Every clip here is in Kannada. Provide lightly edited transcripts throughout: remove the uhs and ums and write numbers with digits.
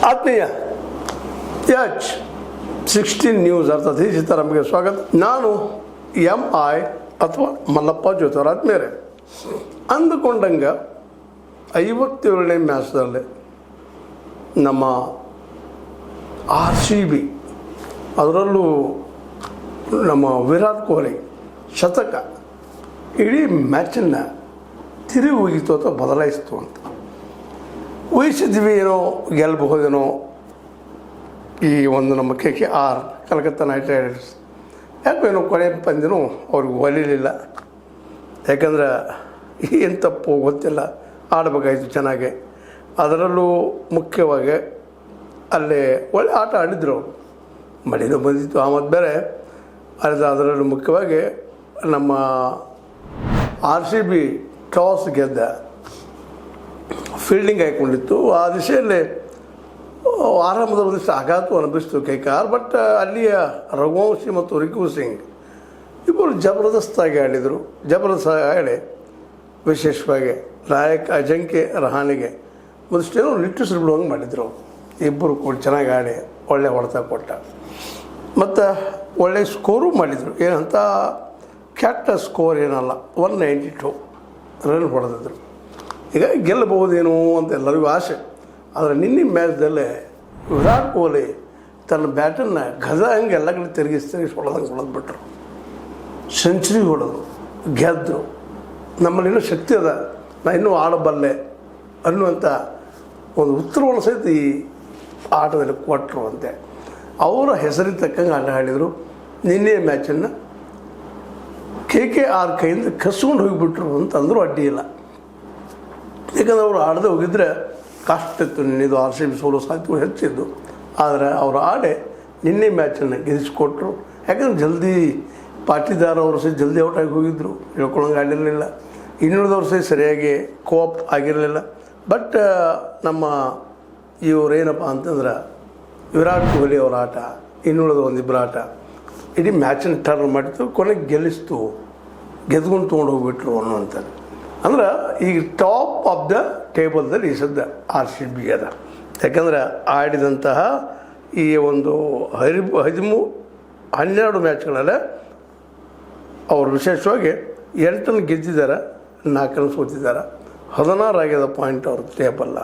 ಆತ್ಮೀಯ H16 ನ್ಯೂಸ್ ಅರ್ಥಾತ್ ಈ ಸೀತಾರಾಮ್ಗೆ ಸ್ವಾಗತ. ನಾನು MI ಅಥವಾ ಮಲ್ಲಪ್ಪ ಜ್ಯೋತಿರಾಜ್ ಮೇರೆ. ಅಂದುಕೊಂಡಂಗೆ 57ನೇ ಮ್ಯಾಚ್ದಲ್ಲಿ ನಮ್ಮ RCB ಅದರಲ್ಲೂ ನಮ್ಮ ವಿರಾಟ್ ಕೊಹ್ಲಿ ಶತಕ ಇಡೀ ಮ್ಯಾಚನ್ನು ತಿರುಗಿ ಹೋಗಿತ್ತು ಅಥವಾ ಬದಲಾಯಿಸ್ತು ಅಂತ ಊಹಿಸಿದ್ವಿ. ಏನೋ ಗೆಲ್ಲಬಹುದೇನೋ ಈ ಒಂದು ನಮ್ಮ KKR ಕಲ್ಕತ್ತಾ ನೈಟ್ ರೈಡರ್ಸ್. ಯಾಕೇನೋ ಕೊನೆ ಪಂದ್ಯನೂ ಅವ್ರಿಗೆ ಒಲಿಲಿಲ್ಲ. ಯಾಕಂದ್ರೆ ಏನು ತಪ್ಪು ಗೊತ್ತಿಲ್ಲ, ಆಡಬೇಕಾಯ್ತು ಚೆನ್ನಾಗಿ. ಅದರಲ್ಲೂ ಮುಖ್ಯವಾಗಿ ಅಲ್ಲೇ ಒಳ್ಳೆ ಆಟ ಆಡಿದ್ರು ಅವರು. ಮಳೆನೂ ಬಂದಿತ್ತು ಆಮದು ಬೇರೆ. ಅದರಲ್ಲೂ ಮುಖ್ಯವಾಗಿ ನಮ್ಮ RCB ಟಾಸ್ ಗೆದ್ದ, ಫೀಲ್ಡಿಂಗ್ ಹಾಕ್ಕೊಂಡಿತ್ತು. ಆ ದಿಶೆಯಲ್ಲಿ ಆರಂಭದ ಒಂದಿಷ್ಟು ಆಘಾತ ಅನಿಪಿಸ್ತು KKR. ಬಟ್ ಅಲ್ಲಿಯ ರಘುವಂಶಿ ಮತ್ತು ರಿಂಕು ಸಿಂಗ್ ಇಬ್ಬರು ಜಬರ್ದಸ್ತಾಗಿ ಆಡಿದರು. ಜಬರ್ದಸ್ತಾಗಿ ಆಡಿ ವಿಶೇಷವಾಗಿ ನಾಯಕ ಅಜಿಂಕ್ಯ ರಹಾನೆಗೆ ಒಂದಿಷ್ಟೇನೋ ನಿಟ್ಟುಸಿರು ಬಿಡುವಂಗೆ ಮಾಡಿದರು. ಇಬ್ಬರು ಕೂಡ ಚೆನ್ನಾಗಿ ಆಡಿ ಒಳ್ಳೆ ಹೊಡೆತ ಕೊಟ್ಟ ಮತ್ತು ಒಳ್ಳೆಯ ಸ್ಕೋರು ಮಾಡಿದರು. ಏನಂತ ಕೆಟ್ಟ ಸ್ಕೋರ್ ಏನಲ್ಲ, 192 ರನ್ ಹೊಡೆದಿದ್ರು. ಈಗ ಗೆಲ್ಲಬಹುದೇನೋ ಅಂತ ಎಲ್ಲರಿಗೂ ಆಸೆ. ಆದರೆ ನಿನ್ನೆ ಮ್ಯಾಚ್ದಲ್ಲೇ ವಿರಾಟ್ ಕೊಹ್ಲಿ ತನ್ನ ಬ್ಯಾಟನ್ನು ಗಜ ಹಂಗೆ ಎಲ್ಲ ಕಡೆ ತಿರುಗಿಸಿ ಹೊಡೆದ್ಬಿಟ್ರು. ಸೆಂಚುರಿ ಹೊಡೆದ್ರು, ಗೆದ್ದರು. ನಮ್ಮಲ್ಲಿ ಇನ್ನೂ ಶಕ್ತಿ ಅದ, ನಾ ಇನ್ನೂ ಆಡಬಲ್ಲೆ ಅನ್ನುವಂಥ ಒಂದು ಉತ್ತರವನ್ನು ಸಹಿತ ಈ ಆಟದಲ್ಲಿ ಕೊಟ್ಟರು ಅಂತೆ. ಅವರ ಹೆಸರಿಗೆ ತಕ್ಕಂಗೆ ಆಟ ಆಡಿದರು. ನಿನ್ನೆ ಮ್ಯಾಚನ್ನು KKR ಕೈಯಿಂದ ಕಸ್ಕೊಂಡು ಹೋಗಿಬಿಟ್ರು ಅಂತಂದರೂ ಅಡ್ಡಿ ಇಲ್ಲ. ಯಾಕಂದ್ರೆ ಅವರು ಆಡದೆ ಹೋಗಿದ್ರೆ ಕಷ್ಟ ಇತ್ತು. ನಿನ್ನೆದು RCB ಸೋಲೋ ಸಾಧ್ಯತೆ ಹೆಚ್ಚಿದ್ದು. ಆದರೆ ಅವರು ಆಡೆ ನಿನ್ನೆ ಮ್ಯಾಚನ್ನು ಗೆಲ್ಲಿಸಿಕೊಟ್ರು. ಯಾಕಂದ್ರೆ ಜಲ್ದಿ ಪಾಟೀದಾರ್ ಅವರು ಸಹ ಜಲ್ದಿ ಔಟಾಗಿ ಹೋಗಿದ್ದರು, ಹೇಳ್ಕೊಳಂಗೆ ಆಡಿರಲಿಲ್ಲ. ಇನ್ನುಳಿದವ್ರು ಸಹ ಸರಿಯಾಗಿ ಕೋಪ್ ಆಗಿರಲಿಲ್ಲ. ಬಟ್ ನಮ್ಮ ಇವರೇನಪ್ಪ ಅಂತಂದ್ರೆ ವಿರಾಟ್ ಕೊಹ್ಲಿ ಅವರ ಆಟ, ಇನ್ನುಳಿದ ಒಂದಿಬ್ಬರು ಆಟ ಇಡೀ ಮ್ಯಾಚನ್ನು ಟರ್ನ್ ಮಾಡಿತು, ಕೊನೆಗೆ ಗೆಲ್ಲಿಸ್ತು, ಗೆದ್ಕೊಂಡು ತೊಗೊಂಡು ಹೋಗ್ಬಿಟ್ರು ಅನ್ನುವಂಥದ್ದು. ಅಂದ್ರೆ ಈಗ ಟಾಪ್ ಆಫ್ ದ ಟೇಬಲ್ದಲ್ಲಿ ಈ ಸದ್ಯ RCB ಅದ. ಯಾಕಂದ್ರೆ ಆಡಿದಂತಹ ಈ ಒಂದು 12 ಮ್ಯಾಚ್ಗಳಲ್ಲೇ ಅವರು ವಿಶೇಷವಾಗಿ 8 ಗೆದ್ದಿದ್ದಾರೆ, 4 ಸೋತಿದ್ದಾರೆ. 16 ಆಗ್ಯದ ಪಾಯಿಂಟ್ ಅವ್ರ ಟೇಬಲ್ಲ.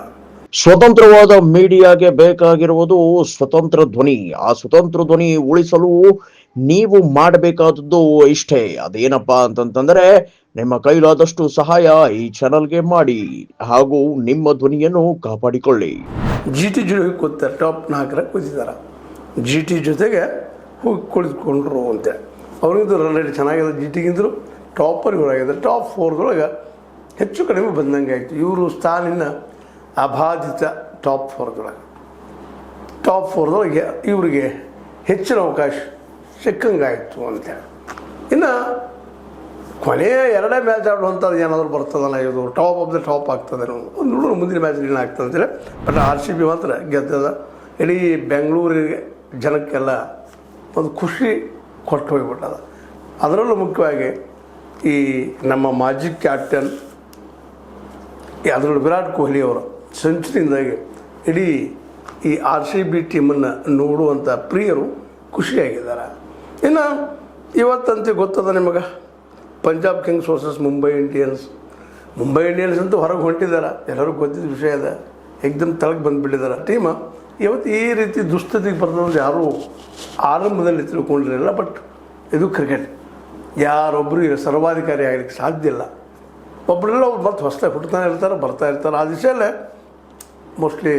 ಸ್ವತಂತ್ರವಾದ ಮೀಡಿಯಾಗೆ ಬೇಕಾಗಿರುವುದು ಸ್ವತಂತ್ರ ಧ್ವನಿ. ಆ ಸ್ವತಂತ್ರ ಧ್ವನಿ ಉಳಿಸಲು ನೀವು ಮಾಡಬೇಕಾದದ್ದು ಇಷ್ಟೇ. ಅದೇನಪ್ಪಾ ಅಂತಂತಂದ್ರೆ ನಿಮ್ಮ ಕೈಲಾದಷ್ಟು ಸಹಾಯ ಈ ಚಾನಲ್ಗೆ ಮಾಡಿ ಹಾಗೂ ನಿಮ್ಮ ಧ್ವನಿಯನ್ನು ಕಾಪಾಡಿಕೊಳ್ಳಿ. GT ಜೊತೆಗೆ ಕೂತಾರೆ, ಟಾಪ್ 4 ಕೂತಿದ್ದಾರೆ. GT ಜೊತೆಗೆ ಹೋಗಿ ಕುಳಿತುಕೊಂಡ್ರು ಅಂತೆ. ಅವ್ರಿಗಿಂತ ರನ್ ರೇಟ್ ಚೆನ್ನಾಗಿದೆ. GTಗಿಂತಲೂ ಟಾಪರ್ ಇವರಾಗಿದ್ದಾರೆ. ಟಾಪ್ 4ದೊಳಗೆ ಹೆಚ್ಚು ಕಡಿಮೆ ಬಂದಂಗೆ ಆಯಿತು. ಇವರು ಸ್ಥಾನಿನ ಅಬಾಧಿತ ಟಾಪ್ 4ದೊಳಗೆ ಇವರಿಗೆ ಹೆಚ್ಚಿನ ಅವಕಾಶ ಸಿಕ್ಕಂಗಾಯಿತು ಅಂತೇಳಿ. ಇನ್ನು ಕೊನೆಯ 2 ಮ್ಯಾಚ್ ಆಡುವಂಥದ್ದು ಏನಾದರೂ ಬರ್ತದಲ್ಲ, ಇದು ಟಾಪ್ ಆಫ್ ದ ಟಾಪ್ ಆಗ್ತದೆ. ಒಂದು ನೋಡೋಣ ಮುಂದಿನ ಮ್ಯಾಚ್ ಏನಾಗ್ತದೆ ಅಂತೇಳಿ. ಬಟ್ RCB ಮಾತ್ರ ಗೆದ್ದದ. ಇಡೀ ಬೆಂಗಳೂರಿಗೆ ಜನಕ್ಕೆಲ್ಲ ಒಂದು ಖುಷಿ ಕೊಟ್ಟು ಹೋಗ್ಬಿಟ್ಟದ. ಅದರಲ್ಲೂ ಮುಖ್ಯವಾಗಿ ಈ ನಮ್ಮ ಮಾಜಿ ಕ್ಯಾಪ್ಟನ್ ಅದರಲ್ಲೂ ವಿರಾಟ್ ಕೊಹ್ಲಿ ಅವರು ಸೆಂಚುರಿಯಿಂದಾಗಿ ಇಡೀ ಈ RCB ಟೀಮನ್ನು ನೋಡುವಂಥ ಪ್ರಿಯರು ಖುಷಿಯಾಗಿದ್ದಾರೆ. ಇನ್ನು ಇವತ್ತಂತೆ ಗೊತ್ತದ ನಿಮಗೆ, Punjab Kings versus Mumbai Indians. Mumbai Indians ಅಂತೂ ಹೊರಗೆ ಹೊಂಟಿದ್ದಾರೆ, ಎಲ್ಲರಿಗೂ ಗೊತ್ತಿದ್ದ ವಿಷಯ ಇದೆ. ಏಕ್ದಮ್ ತಳಗೆ ಬಂದುಬಿಟ್ಟಿದ್ದಾರೆ ಟೀಮ. ಇವತ್ತು ಈ ರೀತಿ ದುಸ್ಥಿತಿಗೆ ಬರ್ತದಂತ ಯಾರೂ ಆರಂಭದಲ್ಲಿ ತಿಳ್ಕೊಂಡಿರಲಿಲ್ಲ. ಬಟ್ ಇದು ಕ್ರಿಕೆಟ್, ಯಾರೊಬ್ಬರು ಸರ್ವಾಧಿಕಾರಿ ಆಗಲಿಕ್ಕೆ ಸಾಧ್ಯ ಇಲ್ಲ. ಒಬ್ಬರೆಲ್ಲ ಅವ್ರು ಮತ್ತೆ ಹೊಸದಾಗಿ ಹುಟ್ಟುತ್ತಾನೆ ಇರ್ತಾರೆ, ಬರ್ತಾ ಇರ್ತಾರೆ. ಆ ದಿಶೆಯಲ್ಲೇ ಮೋಸ್ಟ್ಲಿ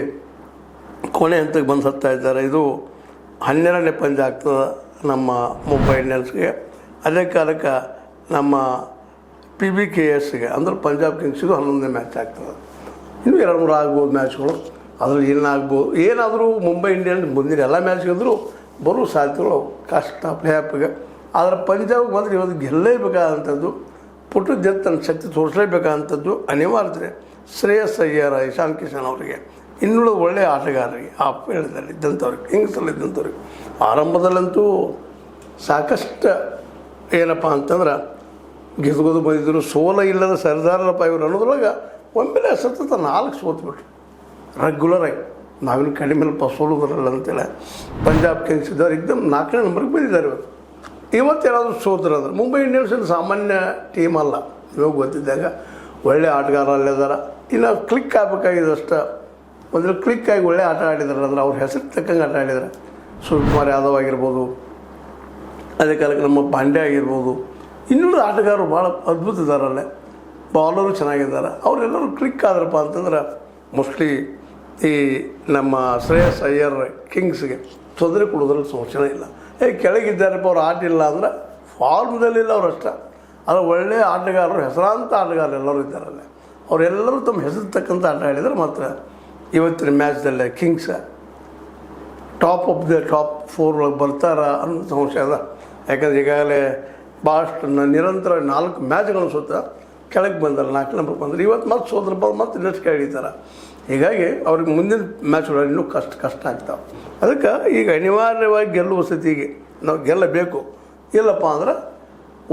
ಕೊನೆ ಹಂತಕ್ಕೆ ಬಂದು ಹತ್ತಾ ಇದ್ದಾರೆ. ಇದು 12ನೇ ಪಂದ್ಯ ಆಗ್ತದೆ ನಮ್ಮ ಮುಂಬೈ ಇಂಡಿಯನ್ಸ್ಗೆ. ಅದೇ ಕಾಲಕ್ಕೆ ನಮ್ಮ PBKSಗೆ ಅಂದ್ರೆ ಪಂಜಾಬ್ ಕಿಂಗ್ಸ್ಗೂ 11ನೇ ಮ್ಯಾಚ್ ಆಗ್ತದೆ. ಇನ್ನೂ 2-3 ಆಗ್ಬೋದು ಮ್ಯಾಚ್ಗಳು. ಅದ್ರಲ್ಲಿ ಏನಾಗ್ಬೋದು, ಏನಾದರೂ ಮುಂಬೈ ಇಂಡಿಯನ್ಸ್ ಮುಂದಿನ ಎಲ್ಲ ಮ್ಯಾಚ್ ಗೆದ್ದರೂ ಬರೋ ಸಾಧ್ಯತೆಗಳು ಕಷ್ಟ ಪ್ಲೇ ಆಫ್ಗೆ. ಆದರೆ ಪಂಜಾಬ್ಗೆ ಮಾತ್ರ ಇವತ್ತು ಗೆಲ್ಲೇಬೇಕಾದಂಥದ್ದು, ಪುಟ್ಟದ ತನ್ನ ಶಕ್ತಿ ತೋರಿಸಲೇಬೇಕಾದಂಥದ್ದು ಅನಿವಾರ್ಯತೆ. ಶ್ರೇಯಸ್ ಅಯ್ಯರ್, ಇಶಾನ್ ಕಿಶನ್ ಅವರಿಗೆ, ಇನ್ನುಳಿದ ಒಳ್ಳೆಯ ಆಟಗಾರರಿಗೆ, ಆ ಫೀಲ್ಡ್ದಲ್ಲಿ ಇದ್ದಂಥವ್ರಿಗೆ, ಕಿಂಗ್ಸಲ್ಲಿ ಇದ್ದಂಥವ್ರಿಗೆ ಆರಂಭದಲ್ಲಂತೂ ಸಾಕಷ್ಟು ಏನಪ್ಪ ಅಂತಂದ್ರೆ ಗೆದ್ಕೋದು ಬಂದಿದ್ದರು. ಸೋಲ ಇಲ್ಲದ ಸರ್ದಾರಪ್ಪ ಇವರು ಅನ್ನೋದ್ರೊಳಗೆ ಒಮ್ಮೆಲೆ ಸತತ 4 ಸೋತ್ಬಿಟ್ರು ರೆಗ್ಯುಲರಾಗಿ. ನಾವಿನ್ನು ಕಡಿಮೆಲ್ಪ ಸೋಲುವುದರಲ್ಲ ಅಂತೇಳಿ ಪಂಜಾಬ್ ಕಿಂಗ್ಸ್ ಇದ್ದವ್ರು ಎಕ್ದಮ್ 4ನೇ ನಂಬರ್ಗೆ ಬಂದಿದ್ದಾರೆ ಇವತ್ತೇನಾದರೂ ಸೋತಿರೋದು ಮುಂಬೈ ಇಂಡಿಯನ್ಸ್ ಸಾಮಾನ್ಯ ಟೀಮ್ ಅಲ್ಲ, ಇವಾಗ ಗೊತ್ತಿದ್ದಾಗ ಒಳ್ಳೆ ಆಟಗಾರ ಅಲ್ಲಿದ್ದಾರೆ. ಇನ್ನು ಕ್ಲಿಕ್ ಆಗಬೇಕಾಗಿದೆ ಅಷ್ಟೇ, ಮೊದಲು ಕ್ಲಿಕ್ ಆಗಿ ಒಳ್ಳೆ ಆಟ ಆಡಿದ್ದಾರೆ ಅಂದ್ರೆ ಅವ್ರ ಹೆಸರು ತಕ್ಕಂಗೆ ಆಟ ಆಡಿದ್ದಾರೆ. ಸೂರ್ಯಕುಮಾರ್ ಯಾದವ್ ಆಗಿರ್ಬೋದು, ಅದೇ ಕಾಲಕ್ಕೆ ನಮ್ಮ ಪಾಂಡ್ಯ ಆಗಿರ್ಬೋದು, ಇನ್ನೂರು ಆಟಗಾರರು ಭಾಳ ಅದ್ಭುತ ಇದ್ದಾರಲ್ಲೇ, ಬೌಲರು ಚೆನ್ನಾಗಿದ್ದಾರೆ. ಅವರೆಲ್ಲರೂ ಕ್ಲಿಕ್ ಆದ್ರಪ್ಪ ಅಂತಂದ್ರೆ ಮೋಸ್ಟ್ಲಿ ಈ ನಮ್ಮ ಶ್ರೇಯಸ್ ಅಯ್ಯರ್ ಕಿಂಗ್ಸ್ಗೆ ತೊಂದರೆ ಕೊಡೋದ್ರಲ್ಲಿ ಸಮಸ್ಯೆನೇ ಇಲ್ಲ. ಕೆಳಗಿದ್ದಾರಪ್ಪ ಅವ್ರು ಆಟ ಇಲ್ಲ ಅಂದ್ರೆ ಫಾರ್ಮ್ದಲ್ಲಿಲ್ಲ ಅವ್ರು ಅಷ್ಟೇ, ಅದು ಒಳ್ಳೆಯ ಆಟಗಾರರು, ಹೆಸರಾಂತ ಆಟಗಾರರು ಎಲ್ಲರೂ ಇದ್ದಾರಲ್ಲ, ಅವರೆಲ್ಲರೂ ತಮ್ಮ ಹೆಸರು ತಕ್ಕಂಥ ಆಟ ಆಡಿದರೆ ಮಾತ್ರ ಇವತ್ತಿನ ಮ್ಯಾಚ್ದಲ್ಲೇ Kings top of the top 4 ಒಳಗೆ ಬರ್ತಾರ ಅನ್ನೋ ಸಂಶಯ ಅದ. ಯಾಕಂದ್ರೆ ಈಗಾಗಲೇ ಭಾಳಷ್ಟು ನಿರಂತರ 4 ಮ್ಯಾಚ್ಗಳನ್ನು ಸುತ್ತ ಕೆಳಗೆ ಬಂದಾರೆ, 4 ನಂಬರ್ ಬಂದರೆ ಇವತ್ತು ಮತ್ತೆ ಸೋದ್ರಪ್ಪ ಮತ್ತೆ ನೆಕ್ಸ್ಟ್ ಕೈ ಹಿಡಿತಾರೆ. ಹೀಗಾಗಿ ಅವ್ರಿಗೆ ಮುಂದಿನ ಮ್ಯಾಚ್ಗಳು ಇನ್ನೂ ಕಷ್ಟ ಆಗ್ತಾವೆ. ಅದಕ್ಕೆ ಈಗ ಅನಿವಾರ್ಯವಾಗಿ ಗೆಲ್ಲುವ ಸ್ಥಿತಿಗೆ ನಾವು ಗೆಲ್ಲಬೇಕು. ಇಲ್ಲಪ್ಪ ಅಂದ್ರೆ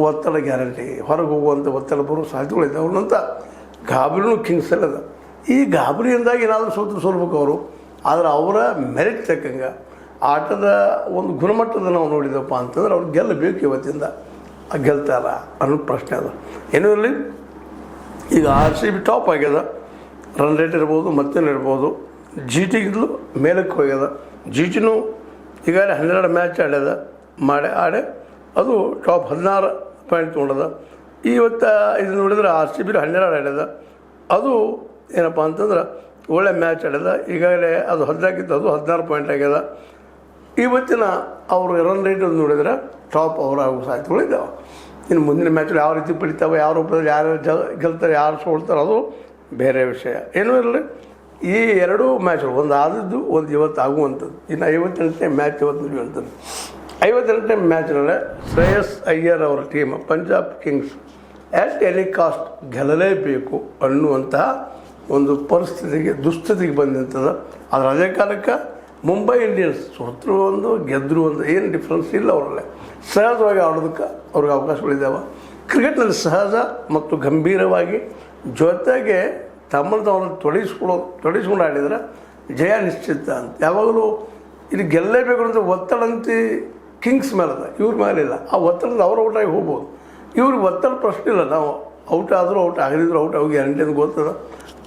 ಒತ್ತಡ ಗ್ಯಾರಂಟಿ, ಹೊರಗೆ ಹೋಗುವಂಥ ಒತ್ತಡ ಬರೋ ಸಾಧ್ಯತೆಗಳಿದೆ ಅವ್ರನ್ನಂತ ಗಾಬರಿನೂ ಕಿಂಗ್ಸ್ ಅದ. ಈ ಗಾಬರಿಯಿಂದಾಗಿ ಏನಾದರೂ ಸೋಲ್ಬೇಕು ಅವರು, ಆದರೆ ಅವರ ಮೆರಿಟ್ ತಕ್ಕಂಗೆ ಆಟದ ಒಂದು ಗುಣಮಟ್ಟದ ನಾವು ನೋಡಿದಪ್ಪ ಅಂತಂದ್ರೆ ಅವ್ರು ಗೆಲ್ಲಬೇಕು. ಇವತ್ತಿಂದ ಗೆಲ್ತಾರ ಅನ್ನೋ ಪ್ರಶ್ನೆ ಅದ. ಏನೂ ಇರಲಿ, ಈಗ RCB ಟಾಪ್ ಆಗ್ಯದ, ರನ್ ರೇಟ್ ಇರ್ಬೋದು, ಮತ್ತೇನಿರ್ಬೋದು. GTಗಿಂತಲೂ ಮೇಲಕ್ಕೆ ಹೋಗ್ಯದ. GTನೂ ಈಗಾಗಲೇ 12 ಮ್ಯಾಚ್ ಆಡೆ ಅದು ಟಾಪ್ 16 ಪಾಯಿಂಟ್ ತೊಗೊಂಡದ. ಇವತ್ತು ಇದು ನೋಡಿದ್ರೆ RCB 12 ಆಡ್ಯದ, ಅದು ಏನಪ್ಪ ಅಂತಂದ್ರೆ ಒಳ್ಳೆ ಮ್ಯಾಚ್ ಆಡ್ಯದ. ಈಗಾಗಲೇ ಅದು 14 ಅದು 16 ಪಾಯಿಂಟ್ ಆಗ್ಯದ. ಇವತ್ತಿನ ಅವರು ರನ್ ರೇಟ್ ನೋಡಿದ್ರೆ ಟಾಪ್ ಅವರು ಆಗೋ ಸಾಧ್ಯತೆಗಳಿದ್ದಾವೆ. ಇನ್ನು ಮುಂದಿನ ಮ್ಯಾಚಲ್ಲಿ ಯಾವ ರೀತಿ ಪಡಿತಾವೆ, ಯಾವ ರೂಪದಲ್ಲಿ ಯಾರು ಗೆಲ್ತಾರೆ, ಯಾರು ಸೋಲ್ತಾರೆ, ಅದು ಬೇರೆ ವಿಷಯ. ಏನೂ ಇರಲಿ, ಈ 2 ಮ್ಯಾಚ್ಗಳು, ಒಂದು ಆದದ್ದು ಒಂದು ಇವತ್ತು ಆಗುವಂಥದ್ದು. ಇನ್ನು 58ನೇ ಮ್ಯಾಚ್ ಇವತ್ತು ನಡೆಯುವಂಥದ್ದು. 58ನೇ ಮ್ಯಾಚ್ನಲ್ಲೇ ಶ್ರೇಯಸ್ ಅಯ್ಯರ್ ಅವರ team Punjab Kings at any cost ಗೆಲ್ಲಲೇಬೇಕು ಅನ್ನುವಂತಹ ಒಂದು ಪರಿಸ್ಥಿತಿಗೆ ದುಸ್ಥಿತಿಗೆ ಬಂದಂಥದ್ದು. ಆದರೆ ಅದೇ ಕಾಲಕ್ಕೆ ಮುಂಬೈ ಇಂಡಿಯನ್ಸ್ ಸೋತರು ಒಂದು ಗೆದ್ದರು ಒಂದು ಏನು ಡಿಫ್ರೆನ್ಸ್ ಇಲ್ಲ ಅವರಲ್ಲೇ. ಸಹಜವಾಗಿ ಆಡೋದಕ್ಕೆ ಅವ್ರಿಗೆ ಅವಕಾಶಗಳಿದ್ದಾವೆ. ಕ್ರಿಕೆಟ್ನಲ್ಲಿ ಸಹಜ ಮತ್ತು ಗಂಭೀರವಾಗಿ ಜೊತೆಗೆ ತಮ್ಮನ್ನು ತೊಡಗಿಸ್ಕೊಂಡು ಆಡಿದರೆ ಜಯ ನಿಶ್ಚಿತ ಅಂತ. ಯಾವಾಗಲೂ ಇಲ್ಲಿ ಗೆಲ್ಲಲೇಬೇಕು ಅಂತ ಒತ್ತಡ ಅಂತ ಕಿಂಗ್ಸ್ ಮೇಲದ, ಇವ್ರ ಮೇಲಿಲ್ಲ. ಆ ಒತ್ತಡದ ಅವ್ರ ಔಟಾಗಿ ಹೋಗ್ಬೋದು. ಇವ್ರಿಗೆ ಒತ್ತಡ ಪ್ರಶ್ನೆ ಇಲ್ಲ, ನಾವು ಔಟ್ ಆದರೂ ಔಟ್ ಆಗದಿದ್ರು ಔಟ್ ಆಗಿ ಗ್ಯಾರಂಟಿ ಅಂತ ಗೊತ್ತದ.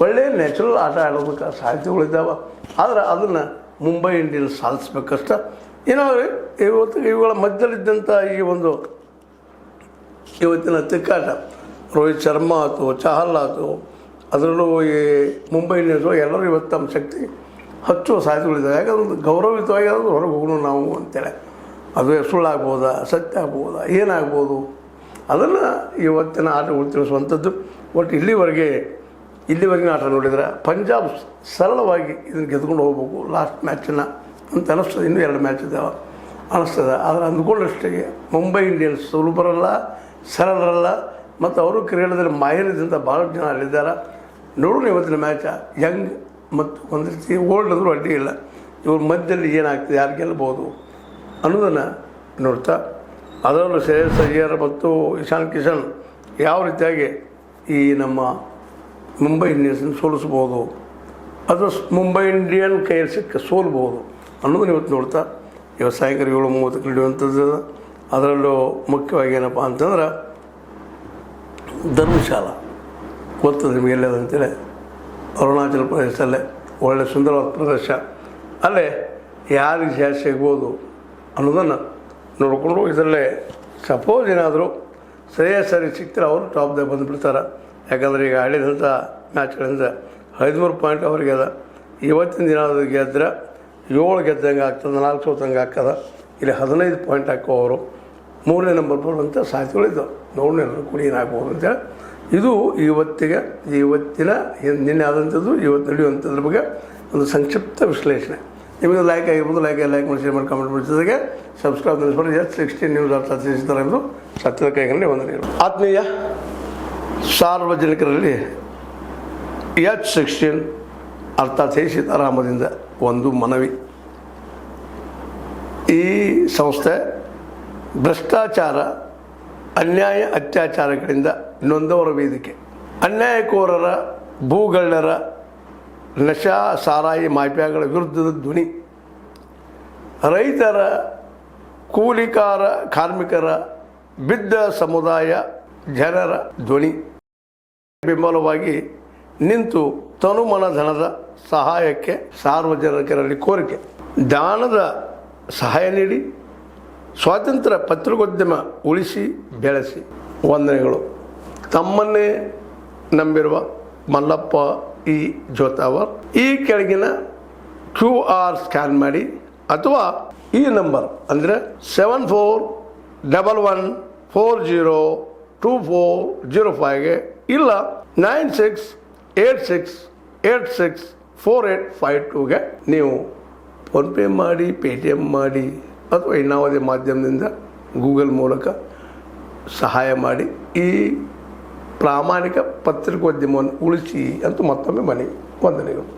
ಒಳ್ಳೆಯ ನ್ಯಾಚುರಲ್ ಆಟ ಆಡೋದಕ್ಕೆ ಸಾಧ್ಯತೆಗಳಿದ್ದಾವೆ. ಆದರೆ ಅದನ್ನು ಮುಂಬೈ ಇಂಡಿಯನ್ಸ್ ಸಾಧಿಸ್ಬೇಕಷ್ಟ. ಏನಾದ್ರೆ ಇವುಗಳ ಮಧ್ಯದಲ್ಲಿದ್ದಂಥ ಈ ಒಂದು ಇವತ್ತಿನ ತಿಕ್ಕಾಟ, ರೋಹಿತ್ ಶರ್ಮಾ ಆಯಿತು, ಚಹಲ್ ಆಯಿತು, ಅದರಲ್ಲೂ ಈ ಮುಂಬೈ ಇಂಡಿಯನ್ಸ್ ಎಲ್ಲರೂ ಇವತ್ತು ತಮ್ಮ ಶಕ್ತಿ ಹಚ್ಚುವ ಸಾಧ್ಯತೆಗಳಿದ್ದಾವೆ. ಯಾಕಂದ್ರೆ ಗೌರವಿತವಾಗಿ ಅದು ಹೊರಗೆ ಹೋಗೋಣ ನಾವು ಅಂತೇಳಿ. ಅದು ಸುಳ್ಳಾಗ್ಬೋದಾ, ಸತ್ಯ ಆಗ್ಬೋದಾ, ಏನಾಗ್ಬೋದು, ಅದನ್ನು ಇವತ್ತಿನ ಆಟಗಳು ತಿಳಿಸುವಂಥದ್ದು. ಒಟ್ಟು ಇಲ್ಲಿವರೆಗಿನ ಆಟ ನೋಡಿದರೆ ಪಂಜಾಬ್ ಸರಳವಾಗಿ ಇದನ್ನು ಗೆದ್ಕೊಂಡು ಹೋಗ್ಬೇಕು ಲಾಸ್ಟ್ ಮ್ಯಾಚನ್ನು ಅಂತ ಅನ್ನಿಸ್ತದೆ. ಇನ್ನೂ 2 ಮ್ಯಾಚ್ ಇದ್ದಾವೆ ಅನ್ನಿಸ್ತದೆ. ಆದರೆ ಅಂದ್ಕೊಂಡಷ್ಟಿಗೆ ಮುಂಬೈ ಇಂಡಿಯನ್ಸ್ ಸುಲಭರಲ್ಲ, ಸರಳರಲ್ಲ, ಮತ್ತು ಅವರು ಕ್ರೀಡೆಯಲ್ಲಿ ಮಾಹಿರದಿಂದ ಭಾಳ ಜನ ಅಲ್ಲಿದ್ದಾರೆ. ನೋಡೋಣ ಇವತ್ತಿನ ಮ್ಯಾಚ. ಯಂಗ್ ಮತ್ತು ಒಂದು ರೀತಿ ಓಲ್ಡ್ ಅಂದರೂ ಅಡ್ಡಿ ಇಲ್ಲ, ಇವ್ರ ಮಧ್ಯದಲ್ಲಿ ಏನಾಗ್ತದೆ, ಯಾರು ಗೆಲ್ಬೋದು ಅನ್ನೋದನ್ನು ನೋಡ್ತಾ, ಅದರಲ್ಲೂ ಶ್ರೇಯಸ್ ಅಯ್ಯರ್ ಮತ್ತು ಇಶಾನ್ ಕಿಶನ್ ಯಾವ ರೀತಿಯಾಗಿ ಈ ನಮ್ಮ ಮುಂಬೈ ಇಂಡಿಯನ್ಸನ್ನು ಸೋಲಿಸ್ಬೋದು, ಅದು ಮುಂಬೈ ಇಂಡಿಯನ್ ಕೈಯಲ್ಲಿ ಸಿಕ್ಕ ಸೋಲ್ಬೋದು ಅನ್ನೋದನ್ನು ಇವತ್ತು ನೋಡ್ತಾ, ಇವತ್ತು ಸಾಯಂಕಾಲ 7:30 ನಡೆಯುವಂಥದ್ದು. ಅದರಲ್ಲೂ ಮುಖ್ಯವಾಗಿ ಏನಪ್ಪ ಅಂತಂದ್ರೆ ಧರ್ಮಶಾಲಾ ಗೊತ್ತದ ನಿಮಗೆ ಎಲ್ಲದಂತೇಳಿ, ಅರುಣಾಚಲ ಪ್ರದೇಶದಲ್ಲೇ ಒಳ್ಳೆಯ ಸುಂದರವಾದ ಪ್ರದೇಶ. ಅಲ್ಲೇ ಯಾರಿಗೆ ಜಾಸ್ತಿ ಸಿಗ್ಬೋದು ಅನ್ನೋದನ್ನು ನೋಡಿಕೊಂಡು, ಇದರಲ್ಲೇ ಸಪೋಸ್ ಏನಾದರೂ ಶ್ರೇಯಸ್ಸರಿಗೆ ಸಿಗ್ತಾರೆ ಅವರು ಟಾಪ್ದಾಗ ಬಂದುಬಿಡ್ತಾರೆ. ಯಾಕಂದರೆ ಈಗ ಆಡಿದಂಥ ಮ್ಯಾಚ್ಗಳಿಂದ 13 ಪಾಯಿಂಟ್ ಅವರಿಗೆ ಅದ. ಇವತ್ತಿನ ದಿನ ಅದು ಗೆದ್ದರೆ 7 ಗೆದ್ದಂಗೆ ಆಗ್ತದೆ, 4 ಸೋತಂಗೆ ಆಗ್ತದೆ. ಇಲ್ಲಿ 15 ಪಾಯಿಂಟ್ ಹಾಕೋ ಅವರು 3ನೇ ನಂಬರ್ ಬರುವಂಥ ಸಾಧ್ಯತೆಗಳಿದ್ದಾವೆ. ನೋಡೋಣ ಕೂಡ ಏನಾಗ್ಬೋದು ಅಂತೇಳಿ. ಇದು ಇವತ್ತಿನ ನಿನ್ನೆ ಆದಂಥದ್ದು ಇವತ್ತು ನಡೆಯುವಂಥದ್ರ ಬಗ್ಗೆ ಒಂದು ಸಂಕ್ಷಿಪ್ತ ವಿಶ್ಲೇಷಣೆ. ನಿಮಗೆ ಲೈಕ್ ಆಗಿರ್ಬೋದು, ಲೈಕ್ ಮಾಡಿ, ಶೇರ್ ಮಾಡಿ, ಕಮೆಂಟ್ ಮಾಡಿ, ಜೊತೆಗೆ ಸಬ್ಸ್ಕ್ರೈಬ್ ಮಾಡಿಸ್ಬೋದು. H16 ನ್ಯೂಸ್ ಅರ್ಥಾತ್ ತಿಳಿಸಿದ್ದಾರೆ ಎಂದು ಸತ್ಯದ ಕೈಗಳಲ್ಲಿ ವಂದನೆಗಳು. ಆತ್ಮೀಯ ಸಾರ್ವಜನಿಕರಲ್ಲಿ H16 ಅರ್ಥಾತ್ ಸೀತಾರಾಮದಿಂದ ಒಂದು ಮನವಿ. ಈ ಸಂಸ್ಥೆ ಭ್ರಷ್ಟಾಚಾರ, ಅನ್ಯಾಯ, ಅತ್ಯಾಚಾರಗಳಿಂದ ನೊಂದವರ ವೇದಿಕೆ. ಅನ್ಯಾಯಕೋರರ, ಭೂಗಳ್ಳರ ನಶಾ ಸಾರಾಯಿ ಮಾಫಿಯಾಗಳ ವಿರುದ್ಧದ ಧ್ವನಿ, ರೈತರ ಕೂಲಿಕಾರ ಕಾರ್ಮಿಕರ ಬಿದ್ದ ಸಮುದಾಯ ಜನರ ಧ್ವನಿ ಬೆಂಬಲವಾಗಿ ನಿಂತು ತನುಮನ ಧನದ ಸಹಾಯಕ್ಕೆ ಸಾರ್ವಜನಿಕರಲ್ಲಿ ಕೋರಿಕೆ. ದಾನದ ಸಹಾಯ ನೀಡಿ ಸ್ವಾತಂತ್ರ್ಯ ಪತ್ರಿಕೋದ್ಯಮ ಉಳಿಸಿ ಬೆಳೆಸಿ. ವಂದನೆಗಳು. ತಮ್ಮನ್ನೇ ನಂಬಿರುವ ಮಲ್ಲಪ್ಪ ಇ ಜೋತಾವರ್. ಈ ಕೆಳಗಿನ QR ಸ್ಕ್ಯಾನ್ ಮಾಡಿ ಅಥವಾ ಈ ನಂಬರ್ ಅಂದರೆ 7411402405ಗೆ ಇಲ್ಲ 9686864852ಗೆ ನೀವು ಫೋನ್ಪೇ ಮಾಡಿ, ಪೇಟಿಎಮ್ ಮಾಡಿ ಅಥವಾ ಇನ್ನಾವುದೇ ಮಾಧ್ಯಮದಿಂದ ಗೂಗಲ್ ಮೂಲಕ ಸಹಾಯ ಮಾಡಿ ಈ ಪ್ರಾಮಾಣಿಕ ಪತ್ರಿಕೋದ್ಯಮವನ್ನು ಉಳಿಸಿ ಅಂತ ಮತ್ತೊಮ್ಮೆ ಮನವಿ. ವಂದನೆಗಳು.